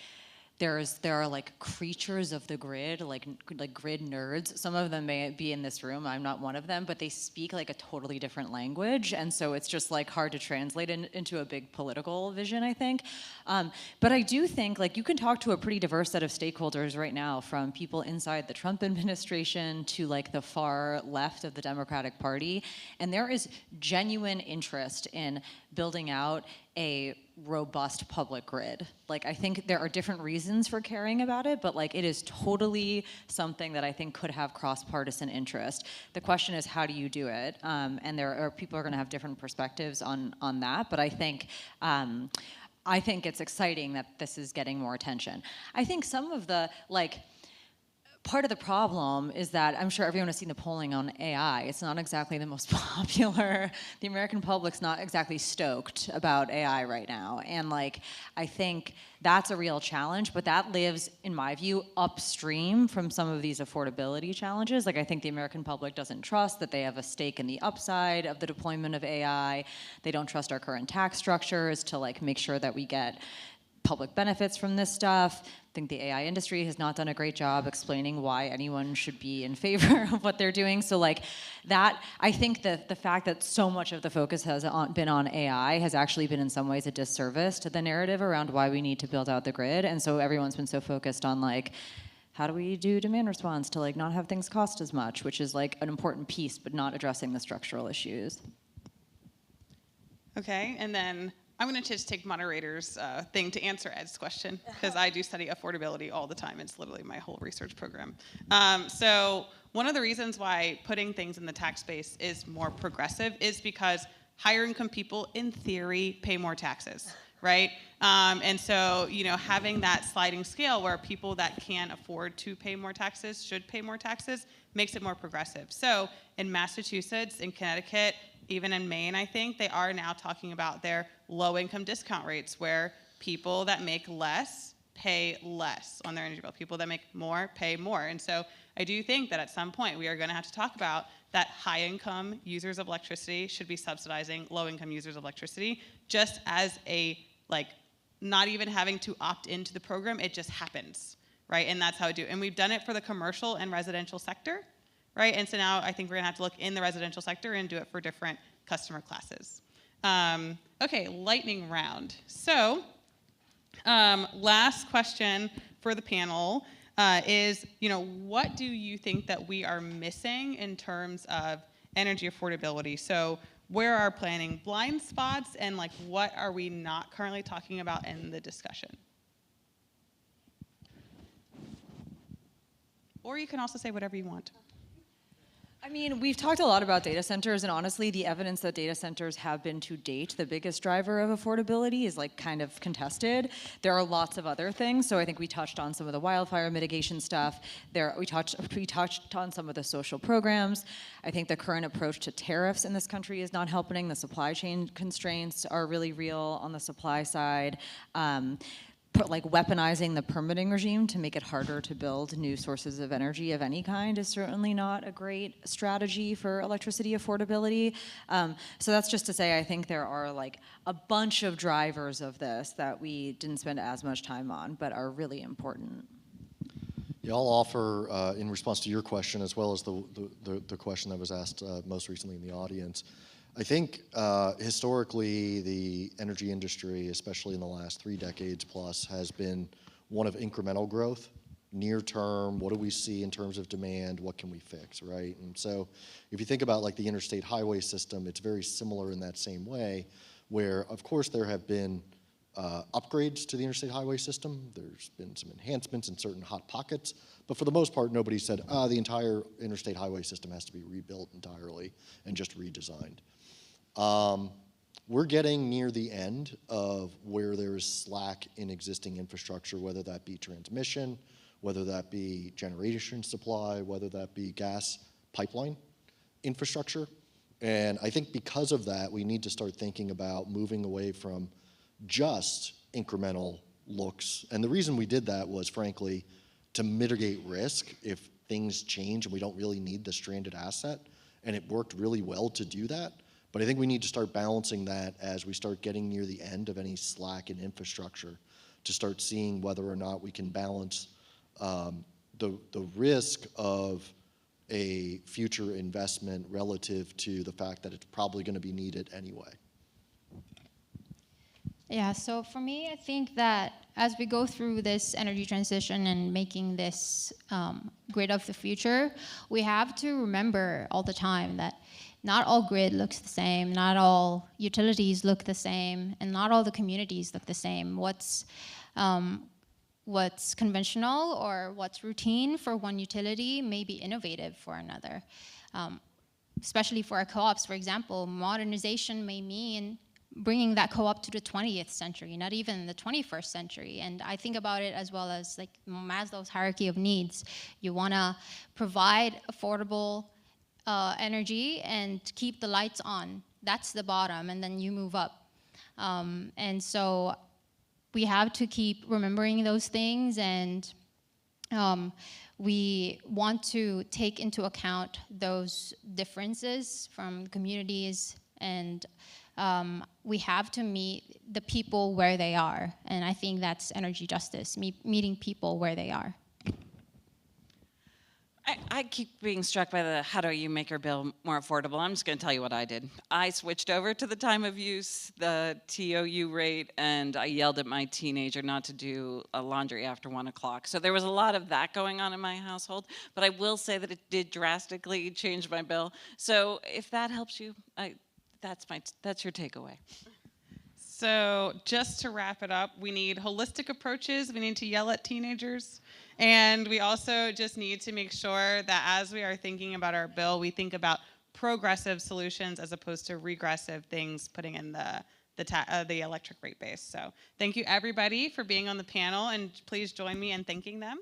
there are like creatures of the grid, like grid nerds. Some of them may be in this room. I'm not one of them, but they speak like a totally different language, and so it's just like hard to translate into a big political vision, I think. But I do think like you can talk to a pretty diverse set of stakeholders right now, from people inside the Trump administration to like the far left of the Democratic Party, and there is genuine interest in building out a robust public grid. Like, I think there are different reasons for caring about it, but like it is totally something that I think could have cross-partisan interest. The question is, how do you do it? And there are people who are going to have different perspectives on that, but I think it's exciting that this is getting more attention. I think some of the part of the problem is that I'm sure everyone has seen the polling on AI. It's not exactly the most popular. The American public's not exactly stoked about AI right now. And like, I think that's a real challenge, but that lives, in my view, upstream from some of these affordability challenges. Like, I think the American public doesn't trust that they have a stake in the upside of the deployment of AI. They don't trust our current tax structures to like make sure that we get public benefits from this stuff. I think the AI industry has not done a great job explaining why anyone should be in favor of what they're doing. So like that, I think that the fact that so much of the focus has been on AI has actually been in some ways a disservice to the narrative around why we need to build out the grid. And so everyone's been so focused on like, how do we do demand response to like not have things cost as much, which is like an important piece, but not addressing the structural issues. Okay, and then I'm going to just take moderator's thing to answer Ed's question, because I do study affordability all the time. It's literally my whole research program. So one of the reasons why putting things in the tax base is more progressive is because higher income people, in theory, pay more taxes, right? And so, you know, having that sliding scale where people that can afford to pay more taxes should pay more taxes makes it more progressive. So in Massachusetts, in Connecticut, even in Maine, I think, they are now talking about their low-income discount rates, where people that make less pay less on their energy bill. People that make more pay more. And so I do think that at some point we are going to have to talk about that high-income users of electricity should be subsidizing low-income users of electricity, just as a, like, not even having to opt into the program. It just happens, right? And that's how I do it. And we've done it for the commercial and residential sector, right? And so now I think we're gonna have to look in the residential sector and do it for different customer classes. Okay, lightning round. So last question for the panel is, you know, what do you think that we are missing in terms of energy affordability? So where are planning blind spots, and like what are we not currently talking about in the discussion? Or you can also say whatever you want. I mean, we've talked a lot about data centers, and honestly, the evidence that data centers have been to date the biggest driver of affordability is like kind of contested. There are lots of other things. So I think we touched on some of the wildfire mitigation stuff. We touched on some of the social programs. I think the current approach to tariffs in this country is not helping. The supply chain constraints are really real on the supply side. Like weaponizing the permitting regime to make it harder to build new sources of energy of any kind is certainly not a great strategy for electricity affordability. So that's just to say, I think there are like a bunch of drivers of this that we didn't spend as much time on, but are really important. Yeah, I'll offer, in response to your question, as well as the question that was asked most recently in the audience, I think historically the energy industry, especially in the last 3 decades plus, has been one of incremental growth. Near term, what do we see in terms of demand? What can we fix, right? And so if you think about like the interstate highway system, it's very similar in that same way, where of course there have been upgrades to the interstate highway system. There's been some enhancements in certain hot pockets, but for the most part, nobody said, the entire interstate highway system has to be rebuilt entirely and just redesigned. We're getting near the end of where there is slack in existing infrastructure, whether that be transmission, whether that be generation supply, whether that be gas pipeline infrastructure. And I think because of that, we need to start thinking about moving away from just incremental looks. And the reason we did that was, frankly, to mitigate risk if things change and we don't really need the stranded asset. And it worked really well to do that. But I think we need to start balancing that as we start getting near the end of any slack in infrastructure, to start seeing whether or not we can balance the risk of a future investment relative to the fact that it's probably going to be needed anyway. Yeah, so for me, I think that as we go through this energy transition and making this grid of the future, we have to remember all the time that not all grid looks the same, not all utilities look the same, and not all the communities look the same. What's conventional or what's routine for one utility may be innovative for another. Especially for our co-ops, for example, modernization may mean bringing that co-op to the 20th century, not even the 21st century. And I think about it as well as like Maslow's hierarchy of needs. You want to provide affordable energy and keep the lights on. That's the bottom, and then you move up. And so we have to keep remembering those things, and we want to take into account those differences from communities, and we have to meet the people where they are. And I think that's energy justice, meeting people where they are. I keep being struck by the how do you make your bill more affordable. I'm just going to tell you what I did. I switched over to the time of use, the TOU rate, and I yelled at my teenager not to do laundry after 1 o'clock. So there was a lot of that going on in my household, but I will say that it did drastically change my bill. So if that helps you, that's your takeaway. So just to wrap it up, we need holistic approaches. We need to yell at teenagers. And we also just need to make sure that as we are thinking about our bill, we think about progressive solutions as opposed to regressive things putting in the electric rate base. So thank you everybody for being on the panel, and please join me in thanking them.